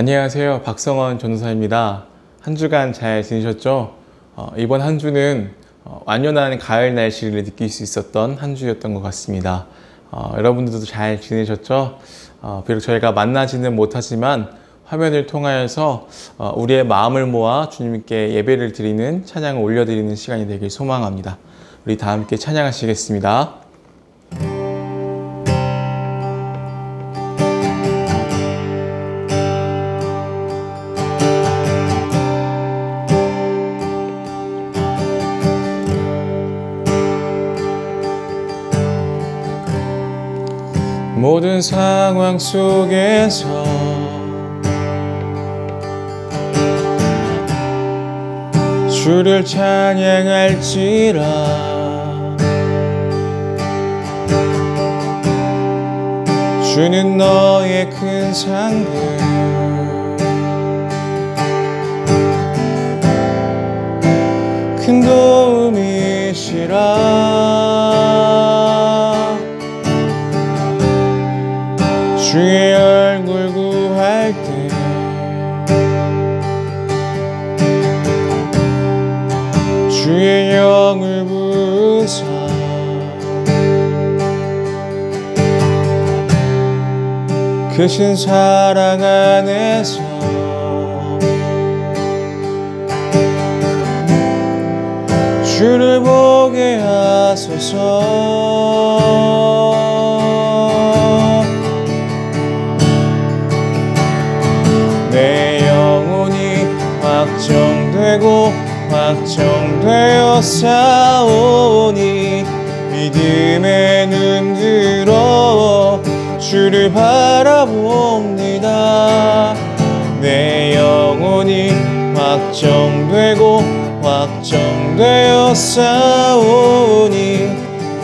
안녕하세요. 박성원 전도사입니다. 한 주간 잘 지내셨죠? 이번 한 주는 완연한 가을 날씨를 느낄 수 있었던 한 주였던 것 같습니다. 여러분들도 잘 지내셨죠? 비록 저희가 만나지는 못하지만 화면을 통하여서 우리의 마음을 모아 주님께 예배를 드리는, 찬양을 올려드리는 시간이 되길 소망합니다. 우리 다 함께 찬양하시겠습니다. 모든 상황 속에서 주를 찬양할지라. 주는 너의 큰 상급, 큰 도움이시라. 주의 얼굴 구할 때 주의 영을 부으사 크신 사랑 안에서 주를 보게 하소서. 내 영혼이 확정되고 확정되어 싸우니 믿음의 눈 들어 주를 바라봅니다. 내 영혼이 확정되고 확정되어 싸우니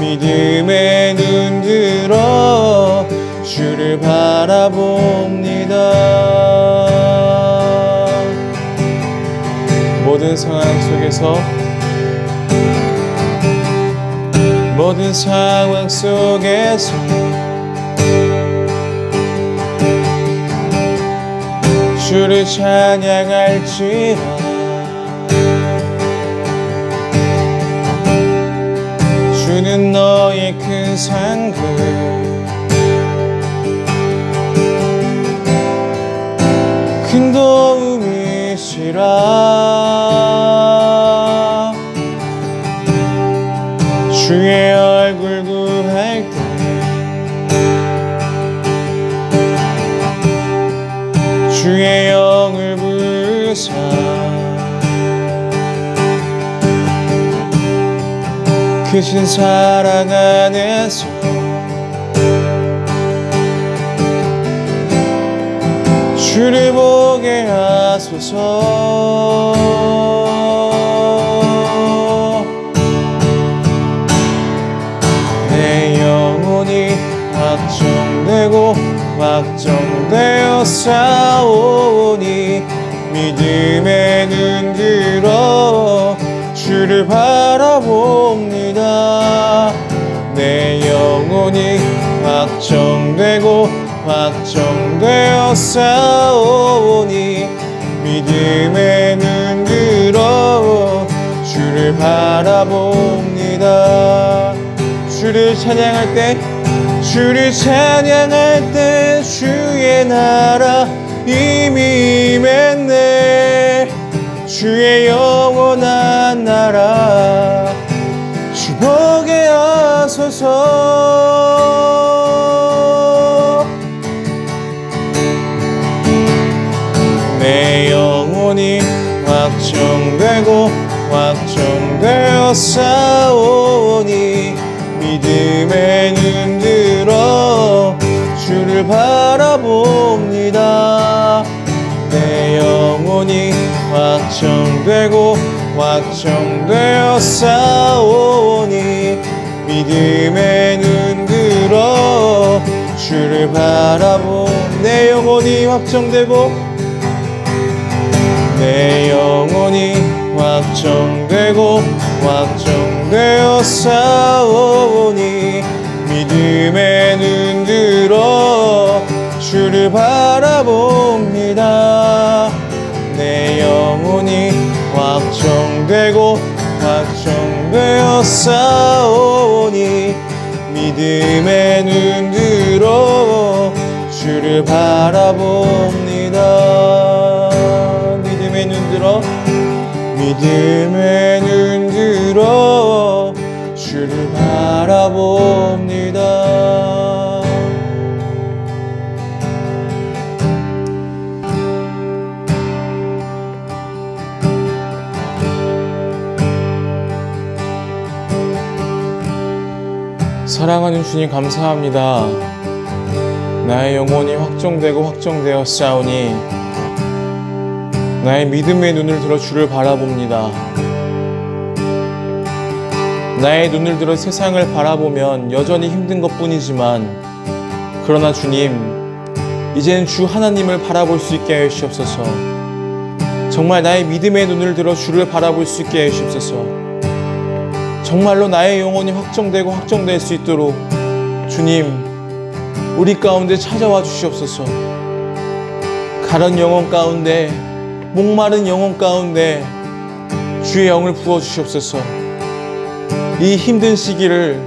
믿음의 눈 들어 주를 바라봅니다. 모든 상황 속에서 모든 상황 속에서 주를 찬양할지라. 주는 너의 큰 상급, 큰 도움이시라. 주의 얼굴 구할 때 주의 영을 부으사 크신 사랑 안에서 주를 보게 하소서. 내 영혼이 확정되고 확정되어 싸우니 믿음의 눈 들어 주를 바라봅니다. 내 영혼이 확정되고 확정되어 싸우니 믿음의 눈 들어 주를 바라봅니다. 주를 찬양할 때 주를 찬양할 때 주의 나라 이미 임했네. 주의 영원한 나라 주 보게 하소서. 내 영혼이 확정되고 확정되어 싸우니 믿음의 눈 들어 주를 바라봅니다. 내 영혼이 확정되고 확정되어 싸우니 믿음의 눈 들어 주를 내 영혼이 확정되고 내 영혼이 확정되고 확정되어 싸우니 믿음의 눈 들어 주를 바라봅니다. 확정되고 확정되었사오니 믿음의 눈 들어 주를 바라봅니다. 믿음의 눈 들어 믿음의 눈 들어 주를 바라봅니다. 사랑하는 주님 감사합니다. 나의 영혼이 확정되고 확정되었사오니 나의 믿음의 눈을 들어 주를 바라봅니다. 나의 눈을 들어 세상을 바라보면 여전히 힘든 것뿐이지만 그러나 주님, 이제는 주 하나님을 바라볼 수 있게 하여 주옵소서. 정말 나의 믿음의 눈을 들어 주를 바라볼 수 있게 하여 주옵소서. 정말로 나의 영혼이 확정되고 확정될 수 있도록 주님, 우리 가운데 찾아와 주시옵소서. 가련 영혼 가운데, 목마른 영혼 가운데 주의 영을 부어 주시옵소서. 이 힘든 시기를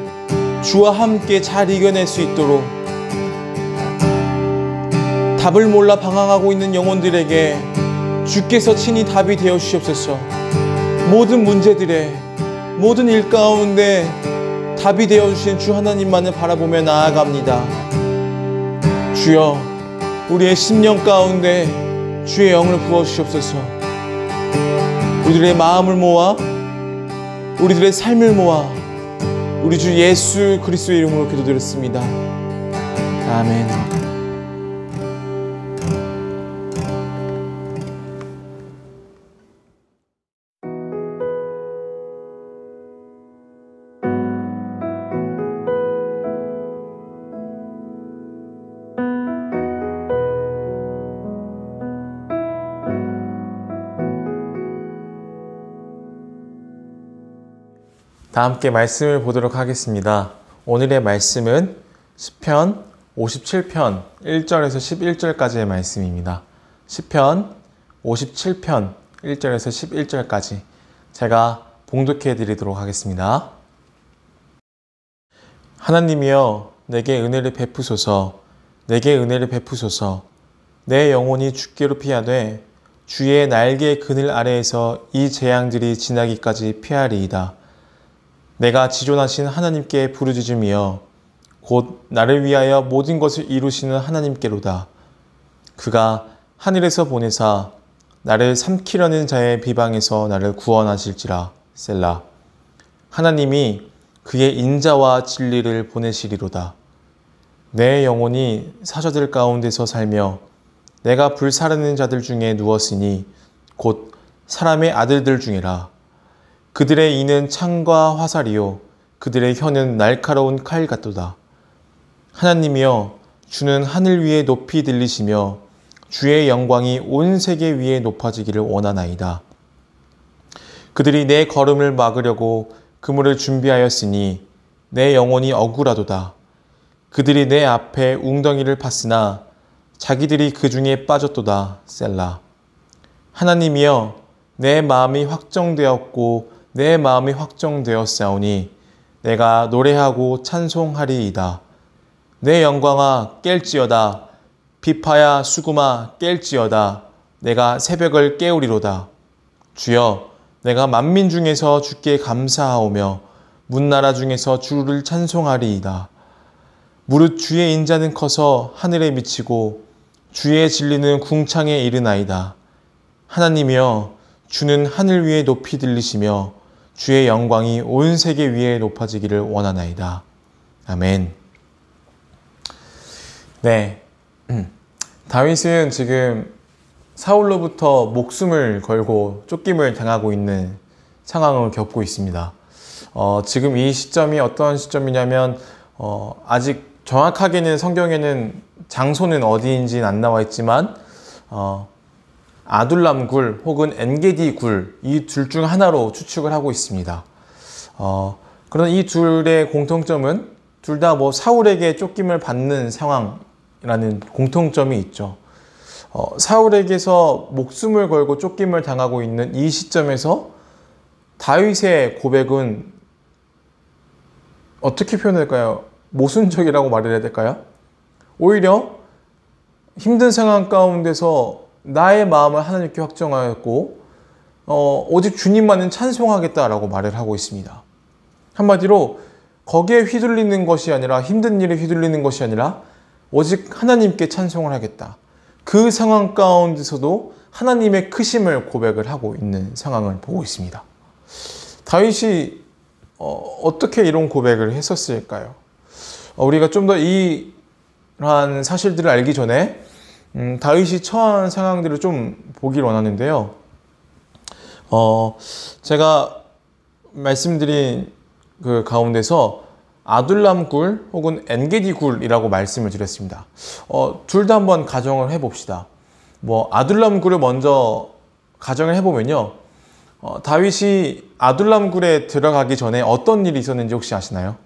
주와 함께 잘 이겨낼 수 있도록 답을 몰라 방황하고 있는 영혼들에게 주께서 친히 답이 되어 주시옵소서. 모든 문제들에, 모든 일 가운데 답이 되어주신 주 하나님만을 바라보며 나아갑니다. 주여, 우리의 심령 가운데 주의 영을 부어주시옵소서. 우리들의 마음을 모아, 우리들의 삶을 모아 우리 주 예수 그리스도의 이름으로 기도드렸습니다. 아멘. 다 함께 말씀을 보도록 하겠습니다. 오늘의 말씀은 시편 57편 1절에서 11절까지의 말씀입니다. 시편 57편 1절에서 11절까지 제가 봉독해 드리도록 하겠습니다. 하나님이여, 내게 은혜를 베푸소서. 내게 은혜를 베푸소서. 내 영혼이 주께로 피하되 주의 날개의 그늘 아래에서 이 재앙들이 지나기까지 피하리이다. 내가 지존하신 하나님께 부르짖으며 곧 나를 위하여 모든 것을 이루시는 하나님께로다. 그가 하늘에서 보내사 나를 삼키려는 자의 비방에서 나를 구원하실지라. 셀라. 하나님이 그의 인자와 진리를 보내시리로다. 내 영혼이 사자들 가운데서 살며 내가 불사르는 자들 중에 누웠으니 곧 사람의 아들들 중이라. 그들의 이는 창과 화살이요 그들의 혀는 날카로운 칼 같도다. 하나님이여, 주는 하늘 위에 높이 들리시며 주의 영광이 온 세계 위에 높아지기를 원하나이다. 그들이 내 걸음을 막으려고 그물을 준비하였으니 내 영혼이 억울하도다. 그들이 내 앞에 웅덩이를 팠으나 자기들이 그 중에 빠졌도다. 셀라. 하나님이여, 내 마음이 확정되었고 내 마음이 확정되었사오니 내가 노래하고 찬송하리이다. 내 영광아 깰지어다. 비파야 수금아 깰지어다. 내가 새벽을 깨우리로다. 주여, 내가 만민 중에서 주께 감사하오며 문나라 중에서 주를 찬송하리이다. 무릇 주의 인자는 커서 하늘에 미치고 주의 진리는 궁창에 이르나이다. 하나님이여, 주는 하늘 위에 높이 들리시며 주의 영광이 온 세계 위에 높아지기를 원하나이다. 아멘. 네, 다윗은 지금 사울로부터 목숨을 걸고 쫓김을 당하고 있는 상황을 겪고 있습니다. 지금 이 시점이 어떤 시점이냐면 아직 정확하게는 성경에는 장소는 어디인지는 안 나와 있지만 아둘람 굴 혹은 엔게디 굴, 이 둘 중 하나로 추측을 하고 있습니다. 그런 이 둘의 공통점은 둘 다 사울에게 쫓김을 받는 상황이라는 공통점이 있죠. 사울에게서 목숨을 걸고 쫓김을 당하고 있는 이 시점에서 다윗의 고백은 어떻게 표현할까요? 모순적이라고 말을 해야 될까요? 오히려 힘든 상황 가운데서 나의 마음을 하나님께 확정하였고 오직 주님만은 찬송하겠다라고 말을 하고 있습니다. 한마디로 거기에 휘둘리는 것이 아니라, 힘든 일에 휘둘리는 것이 아니라 오직 하나님께 찬송을 하겠다. 그 상황 가운데서도 하나님의 크심을 고백을 하고 있는 상황을 보고 있습니다. 다윗이 어떻게 이런 고백을 했었을까요? 우리가 좀 더 이러한 사실들을 알기 전에 다윗이 처한 상황들을 좀 보길 원하는데요. 제가 말씀드린 그 가운데서 아둘람 굴 혹은 엔게디 굴이라고 말씀을 드렸습니다. 둘 다 한번 가정을 해봅시다. 아둘람 굴을 먼저 가정을 해보면요. 다윗이 아둘람 굴에 들어가기 전에 어떤 일이 있었는지 혹시 아시나요?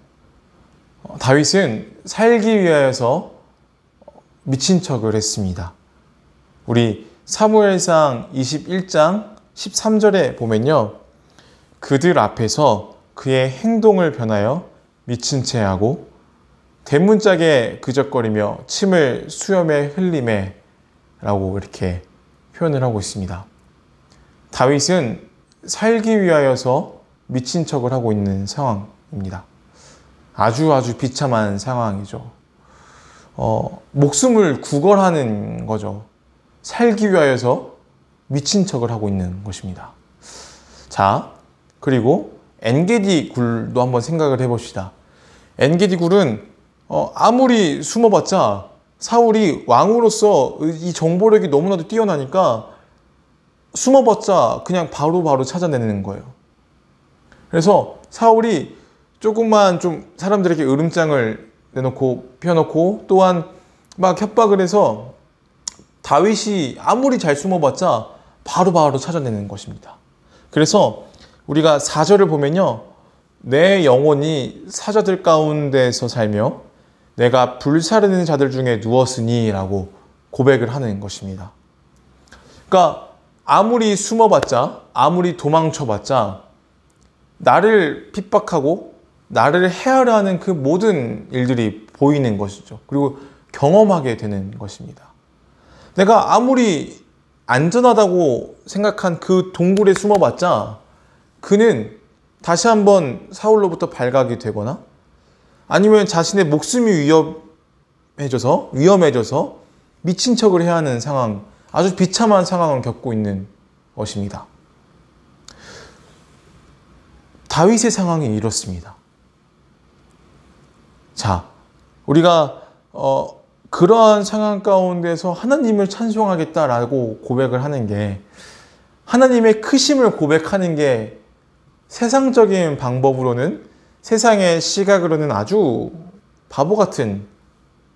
다윗은 살기 위하여서 미친 척을 했습니다. 우리 사무엘상 21장 13절에 보면요. 그들 앞에서 그의 행동을 변하여 미친 채 하고 대문짝에 그적거리며 침을 수염에 흘리매 라고 이렇게 표현을 하고 있습니다. 다윗은 살기 위하여서 미친 척을 하고 있는 상황입니다. 아주 비참한 상황이죠. 목숨을 구걸하는 거죠. 살기 위하여서 미친 척을 하고 있는 것입니다. 자, 그리고 엔게디 굴도 한번 생각을 해봅시다. 엔게디 굴은 아무리 숨어봤자 사울이 왕으로서 이 정보력이 너무나도 뛰어나니까 숨어봤자 그냥 바로 찾아내는 거예요. 그래서 사울이 조금만 좀 사람들에게 으름장을 펴놓고 또한 막 협박을 해서 다윗이 아무리 잘 숨어봤자 바로 찾아내는 것입니다. 그래서 우리가 4절을 보면요. 내 영혼이 사자들 가운데서 살며 내가 불사르는 자들 중에 누웠으니 라고 고백을 하는 것입니다. 그러니까 아무리 숨어봤자, 아무리 도망쳐봤자 나를 핍박하고 나를 해하려 하는 그 모든 일들이 보이는 것이죠. 그리고 경험하게 되는 것입니다. 내가 아무리 안전하다고 생각한 그 동굴에 숨어봤자 그는 다시 한번 사울로부터 발각이 되거나 아니면 자신의 목숨이 위험해져서 미친 척을 해야 하는 상황, 아주 비참한 상황을 겪고 있는 것입니다. 다윗의 상황이 이렇습니다. 자, 우리가 그러한 상황 가운데서 하나님을 찬송하겠다라고 고백을 하는 게, 하나님의 크심을 고백하는 게 세상적인 방법으로는, 세상의 시각으로는 아주 바보 같은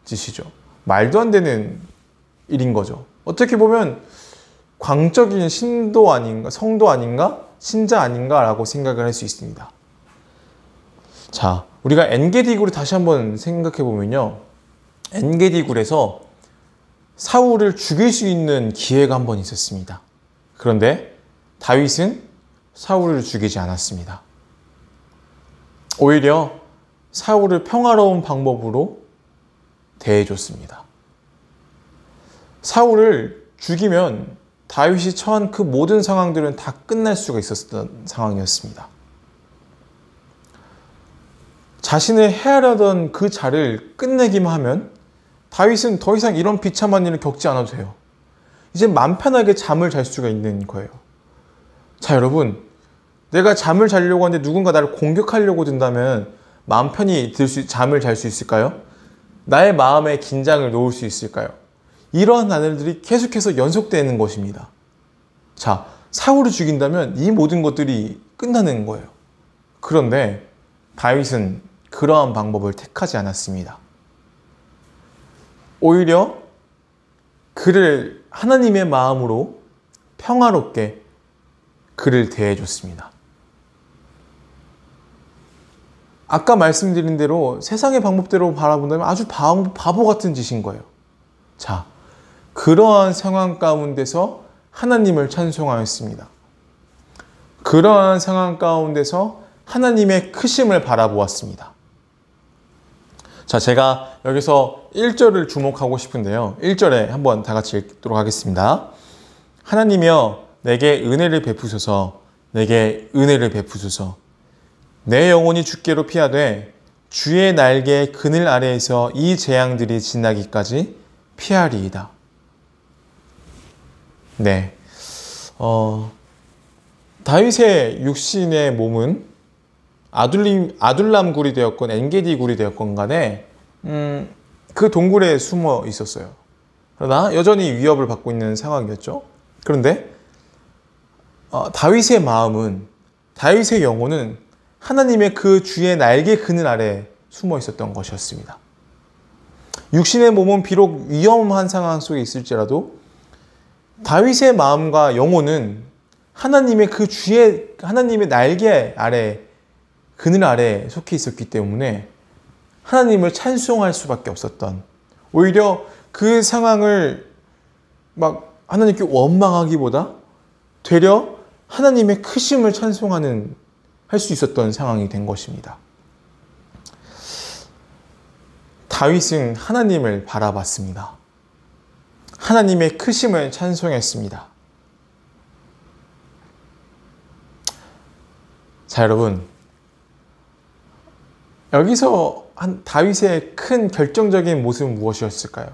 짓이죠. 말도 안 되는 일인 거죠. 어떻게 보면 광적인 성도 아닌가? 신자 아닌가? 라고 생각을 할 수 있습니다. 자, 우리가 엔게디 굴을 다시 한번 생각해 보면요. 엔게디 굴에서 사울을 죽일 수 있는 기회가 한 번 있었습니다. 그런데 다윗은 사울을 죽이지 않았습니다. 오히려 사울을 평화로운 방법으로 대해줬습니다. 사울을 죽이면 다윗이 처한 그 모든 상황들은 다 끝날 수가 있었던 상황이었습니다. 자신을 해하려던 그 자를 끝내기만 하면 다윗은 더 이상 이런 비참한 일을 겪지 않아도 돼요. 이제 맘 편하게 잠을 잘 수가 있는 거예요. 자, 여러분, 내가 잠을 자려고 하는데 누군가 나를 공격하려고 든다면 마음 편히 잠을 잘 수 있을까요? 나의 마음에 긴장을 놓을 수 있을까요? 이러한 날들이 계속해서 연속되는 것입니다. 자, 사울을 죽인다면 이 모든 것들이 끝나는 거예요. 그런데 다윗은 그러한 방법을 택하지 않았습니다. 오히려 그를 하나님의 마음으로 평화롭게 그를 대해줬습니다. 아까 말씀드린 대로 세상의 방법대로 바라본다면 아주 바보 같은 짓인 거예요. 자, 그러한 상황 가운데서 하나님을 찬송하였습니다. 그러한 상황 가운데서 하나님의 크심을 바라보았습니다. 자, 제가 여기서 1절을 주목하고 싶은데요. 1절에 한번 다 같이 읽도록 하겠습니다. 하나님이여 내게 은혜를 베푸소서, 내게 은혜를 베푸소서. 내 영혼이 주께로 피하되 주의 날개의 그늘 아래에서 이 재앙들이 지나기까지 피하리이다. 네, 다윗의 육신의 몸은 아둘람 굴이 되었건 엔게디 굴이 되었건 간에 그 동굴에 숨어 있었어요. 그러나 여전히 위협을 받고 있는 상황이었죠. 그런데 다윗의 마음은, 다윗의 영혼은 하나님의 그 주의 날개 그늘 아래 숨어 있었던 것이었습니다. 육신의 몸은 비록 위험한 상황 속에 있을지라도 다윗의 마음과 영혼은 하나님의 그 하나님의 날개 아래, 그늘 아래 속해 있었기 때문에 하나님을 찬송할 수밖에 없었던, 오히려 그 상황을 막 하나님께 원망하기보다 되려 하나님의 크심을 찬송하는, 할 수 있었던 상황이 된 것입니다. 다윗은 하나님을 바라봤습니다. 하나님의 크심을 찬송했습니다. 자, 여러분, 여기서 다윗의 큰 결정적인 모습은 무엇이었을까요?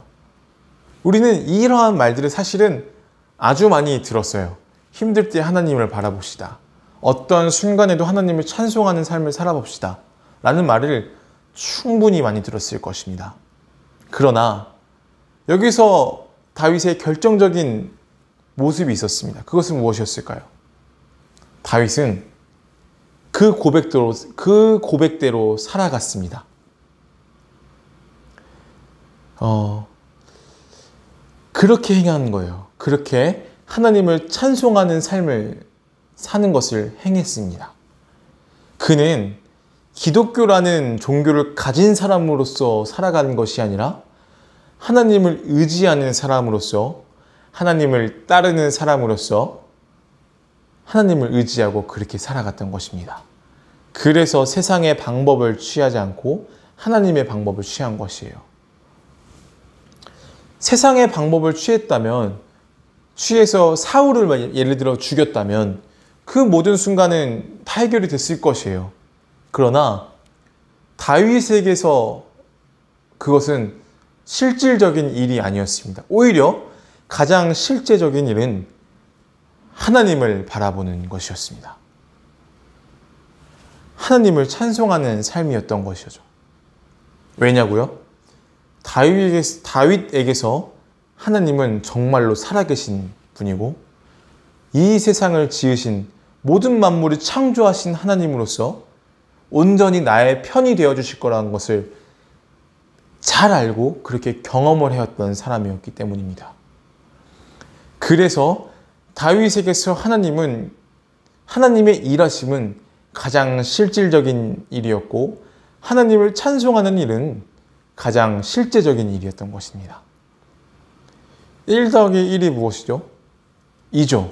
우리는 이러한 말들을 사실은 아주 많이 들었어요. 힘들 때 하나님을 바라봅시다. 어떤 순간에도 하나님을 찬송하는 삶을 살아봅시다. 라는 말을 충분히 많이 들었을 것입니다. 그러나 여기서 다윗의 결정적인 모습이 있었습니다. 그것은 무엇이었을까요? 다윗은 그 고백대로 살아갔습니다. 그렇게 행한 거예요. 그렇게 하나님을 찬송하는 삶을 사는 것을 행했습니다. 그는 기독교라는 종교를 가진 사람으로서 살아가는 것이 아니라 하나님을 의지하는 사람으로서, 하나님을 따르는 사람으로서 하나님을 의지하고 그렇게 살아갔던 것입니다. 그래서 세상의 방법을 취하지 않고 하나님의 방법을 취한 것이에요. 세상의 방법을 취해서 사울을 예를 들어 죽였다면 그 모든 순간은 다 해결이 됐을 것이에요. 그러나 다윗에게서 그것은 실질적인 일이 아니었습니다. 오히려 가장 실제적인 일은 하나님을 바라보는 것이었습니다. 하나님을 찬송하는 삶이었던 것이죠. 왜냐고요? 다윗에게서 하나님은 정말로 살아계신 분이고 이 세상을 지으신 모든 만물을 창조하신 하나님으로서 온전히 나의 편이 되어주실 거라는 것을 잘 알고 그렇게 경험을 해왔던 사람이었기 때문입니다. 그래서 다윗에게서 하나님의 일하심은 가장 실질적인 일이었고 하나님을 찬송하는 일은 가장 실제적인 일이었던 것입니다. 1 더하기 1이 무엇이죠? 2죠.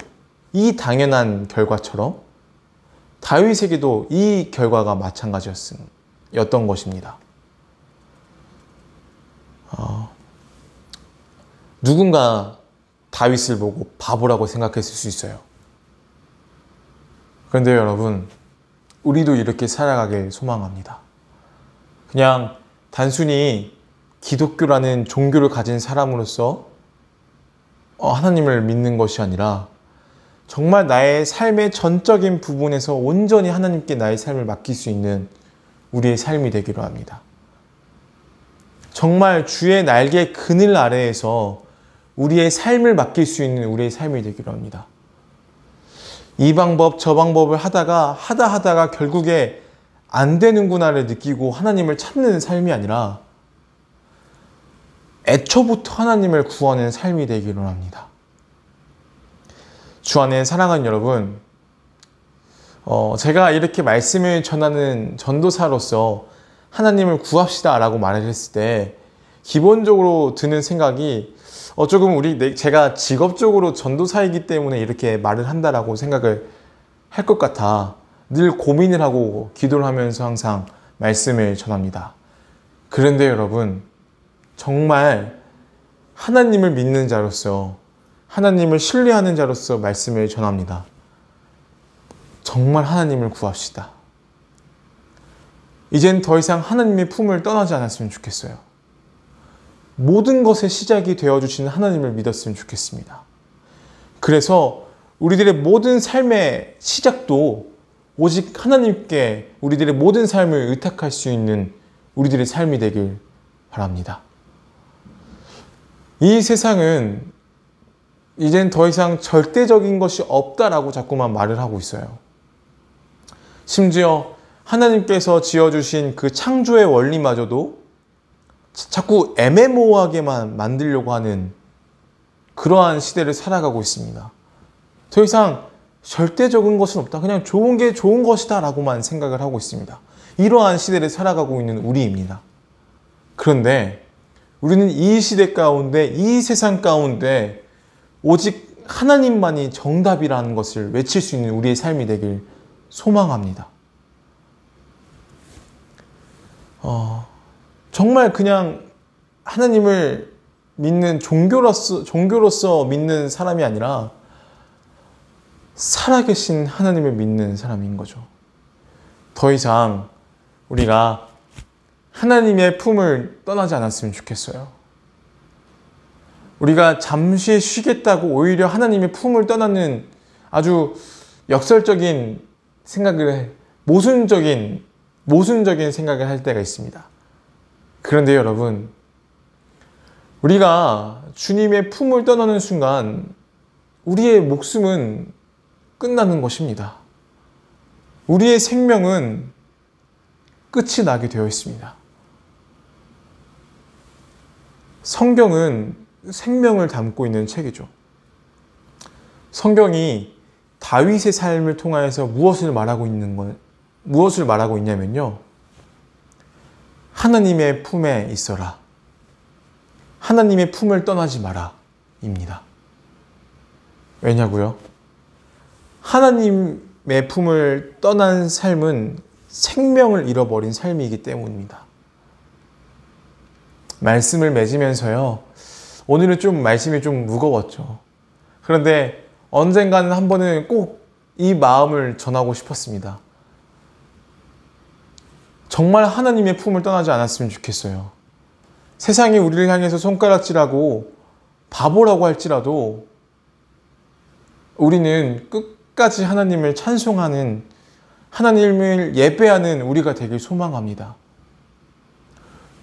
이 당연한 결과처럼 다윗에게도 이 결과가 마찬가지였던 것입니다. 누군가 다윗을 보고 바보라고 생각했을 수 있어요. 그런데 여러분, 우리도 이렇게 살아가길 소망합니다. 그냥 단순히 기독교라는 종교를 가진 사람으로서 하나님을 믿는 것이 아니라 정말 나의 삶의 전적인 부분에서 온전히 하나님께 나의 삶을 맡길 수 있는 우리의 삶이 되기로 합니다. 정말 주의 날개 그늘 아래에서 우리의 삶을 맡길 수 있는 우리의 삶이 되기로 합니다. 이 방법 저 방법을 하다가 결국에 안 되는구나를 느끼고 하나님을 찾는 삶이 아니라 애초부터 하나님을 구하는 삶이 되기로 합니다. 주 안에 사랑하는 여러분, 제가 이렇게 말씀을 전하는 전도사로서 하나님을 구합시다 라고 말을 했을 때 기본적으로 드는 생각이 조금 제가 직업적으로 전도사이기 때문에 이렇게 말을 한다라고 생각을 할 것 같아 늘 고민을 하고 기도를 하면서 항상 말씀을 전합니다. 그런데 여러분, 정말 하나님을 믿는 자로서, 하나님을 신뢰하는 자로서 말씀을 전합니다. 정말 하나님을 구합시다. 이젠 더 이상 하나님의 품을 떠나지 않았으면 좋겠어요. 모든 것의 시작이 되어주시는 하나님을 믿었으면 좋겠습니다. 그래서 우리들의 모든 삶의 시작도 오직 하나님께 우리들의 모든 삶을 의탁할 수 있는 우리들의 삶이 되길 바랍니다. 이 세상은 이젠 더 이상 절대적인 것이 없다라고 자꾸만 말을 하고 있어요. 심지어 하나님께서 지어주신 그 창조의 원리마저도 자꾸 애매모호하게만 만들려고 하는 그러한 시대를 살아가고 있습니다. 더 이상 절대적인 것은 없다. 그냥 좋은 게 좋은 것이다 라고만 생각을 하고 있습니다. 이러한 시대를 살아가고 있는 우리입니다. 그런데 우리는 이 시대 가운데, 이 세상 가운데 오직 하나님만이 정답이라는 것을 외칠 수 있는 우리의 삶이 되길 소망합니다. 정말 그냥 하나님을 믿는 종교로서 믿는 사람이 아니라 살아계신 하나님을 믿는 사람인 거죠. 더 이상 우리가 하나님의 품을 떠나지 않았으면 좋겠어요. 우리가 잠시 쉬겠다고 오히려 하나님의 품을 떠나는 아주 역설적인 생각을, 모순적인 생각을 할 때가 있습니다. 그런데 여러분, 우리가 주님의 품을 떠나는 순간 우리의 목숨은 끝나는 것입니다. 우리의 생명은 끝이 나게 되어 있습니다. 성경은 생명을 담고 있는 책이죠. 성경이 다윗의 삶을 통하여서 무엇을 말하고 있냐면요. 하나님의 품에 있어라. 하나님의 품을 떠나지 마라. 입니다. 왜냐고요? 하나님의 품을 떠난 삶은 생명을 잃어버린 삶이기 때문입니다. 말씀을 맺으면서요. 오늘은 말씀이 좀 무거웠죠. 그런데 언젠가는 한 번은 꼭 이 마음을 전하고 싶었습니다. 정말 하나님의 품을 떠나지 않았으면 좋겠어요. 세상이 우리를 향해서 손가락질하고 바보라고 할지라도 우리는 끝까지 하나님을 찬송하는, 하나님을 예배하는 우리가 되길 소망합니다.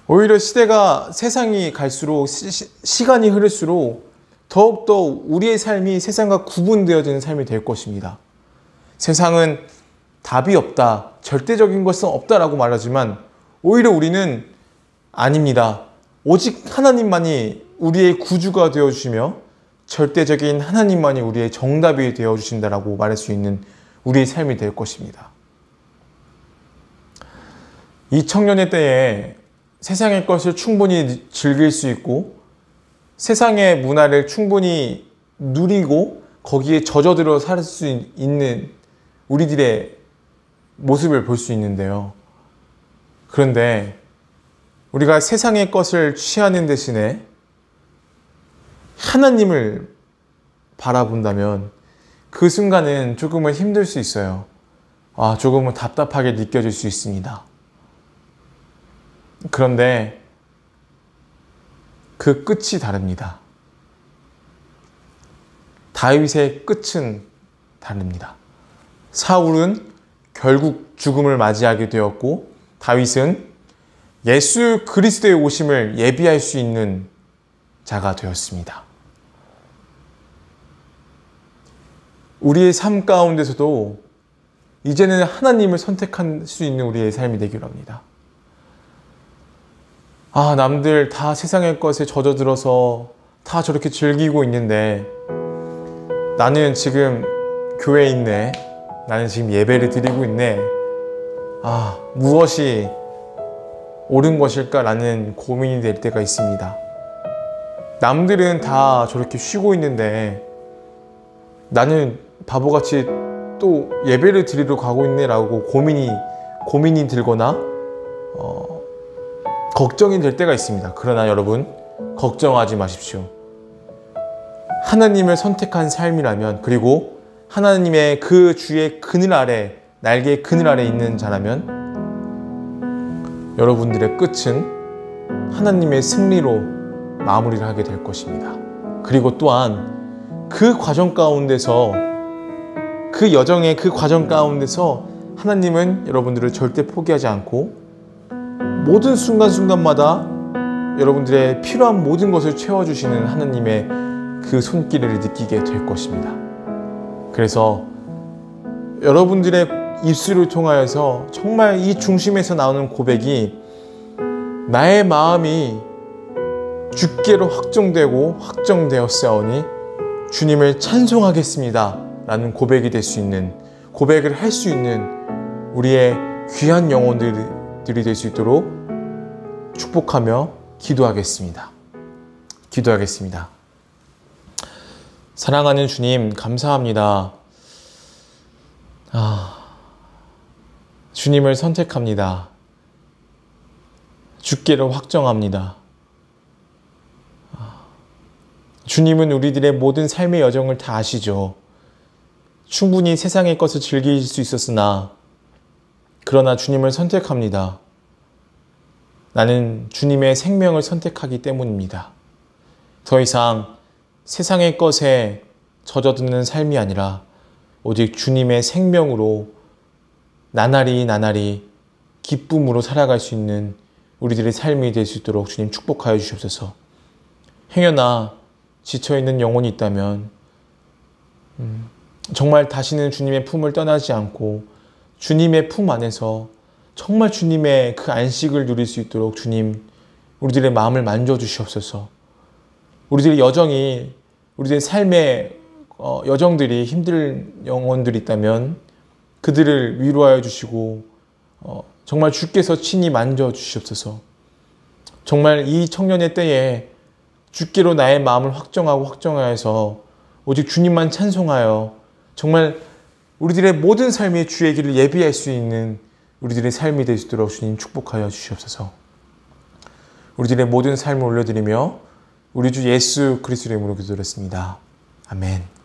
오히려 세상이 갈수록, 시간이 흐를수록 더욱더 우리의 삶이 세상과 구분되어지는 삶이 될 것입니다. 세상은 답이 없다, 절대적인 것은 없다라고 말하지만 오히려 우리는 아닙니다. 오직 하나님만이 우리의 구주가 되어주시며 절대적인 하나님만이 우리의 정답이 되어주신다라고 말할 수 있는 우리의 삶이 될 것입니다. 이 청년의 때에 세상의 것을 충분히 즐길 수 있고 세상의 문화를 충분히 누리고 거기에 젖어들어 살 수 있는 우리들의 모습을 볼 수 있는데요. 그런데 우리가 세상의 것을 취하는 대신에 하나님을 바라본다면 그 순간은 조금은 힘들 수 있어요. 조금은 답답하게 느껴질 수 있습니다. 그런데 그 끝이 다릅니다. 다윗의 끝은 다릅니다. 사울은 결국 죽음을 맞이하게 되었고 다윗은 예수 그리스도의 오심을 예비할 수 있는 자가 되었습니다. 우리의 삶 가운데서도 이제는 하나님을 선택할 수 있는 우리의 삶이 되기를 합니다. 남들 다 세상의 것에 젖어들어서 다 저렇게 즐기고 있는데 나는 지금 교회에 있네. 나는 지금 예배를 드리고 있네. 무엇이 옳은 것일까라는 고민이 될 때가 있습니다. 남들은 다 저렇게 쉬고 있는데 나는 바보같이 또 예배를 드리러 가고 있네라고 고민이 들거나 걱정이 될 때가 있습니다. 그러나 여러분, 걱정하지 마십시오. 하나님을 선택한 삶이라면, 그리고 하나님의 그 주의 그늘 아래, 날개의 그늘 아래 있는 자라면 여러분들의 끝은 하나님의 승리로 마무리를 하게 될 것입니다. 그리고 또한 그 과정 가운데서, 그 여정의 그 과정 가운데서 하나님은 여러분들을 절대 포기하지 않고 모든 순간순간마다 여러분들의 필요한 모든 것을 채워주시는 하나님의 그 손길을 느끼게 될 것입니다. 그래서 여러분들의 입술을 통하여서 정말 이 중심에서 나오는 고백이 나의 마음이 주께로 확정되고 확정되었사오니 주님을 찬송하겠습니다 라는 고백이 될 수 있는, 고백을 할 수 있는 우리의 귀한 영혼들이 될 수 있도록 축복하며 기도하겠습니다. 기도하겠습니다. 사랑하는 주님, 감사합니다. 주님을 선택합니다. 주께로 확정합니다. 주님은 우리들의 모든 삶의 여정을 다 아시죠. 충분히 세상의 것을 즐길 수 있었으나 그러나 주님을 선택합니다. 나는 주님의 생명을 선택하기 때문입니다. 더 이상 세상의 것에 젖어드는 삶이 아니라 오직 주님의 생명으로 나날이 기쁨으로 살아갈 수 있는 우리들의 삶이 될 수 있도록 주님 축복하여 주시옵소서. 행여나 지쳐있는 영혼이 있다면 정말 다시는 주님의 품을 떠나지 않고 주님의 품 안에서 정말 주님의 그 안식을 누릴 수 있도록 주님 우리들의 마음을 만져주시옵소서. 우리들의 여정이, 우리들의 삶의 여정들이 힘든 영혼들이 있다면 그들을 위로하여 주시고 정말 주께서 친히 만져주시옵소서. 정말 이 청년의 때에 주께로 나의 마음을 확정하여서 오직 주님만 찬송하여 정말 우리들의 모든 삶의 주의 길을 예비할 수 있는 우리들의 삶이 될 수 있도록 주님 축복하여 주시옵소서. 우리들의 모든 삶을 올려드리며 우리 주 예수 그리스도의 이름으로 기도드렸습니다. 아멘.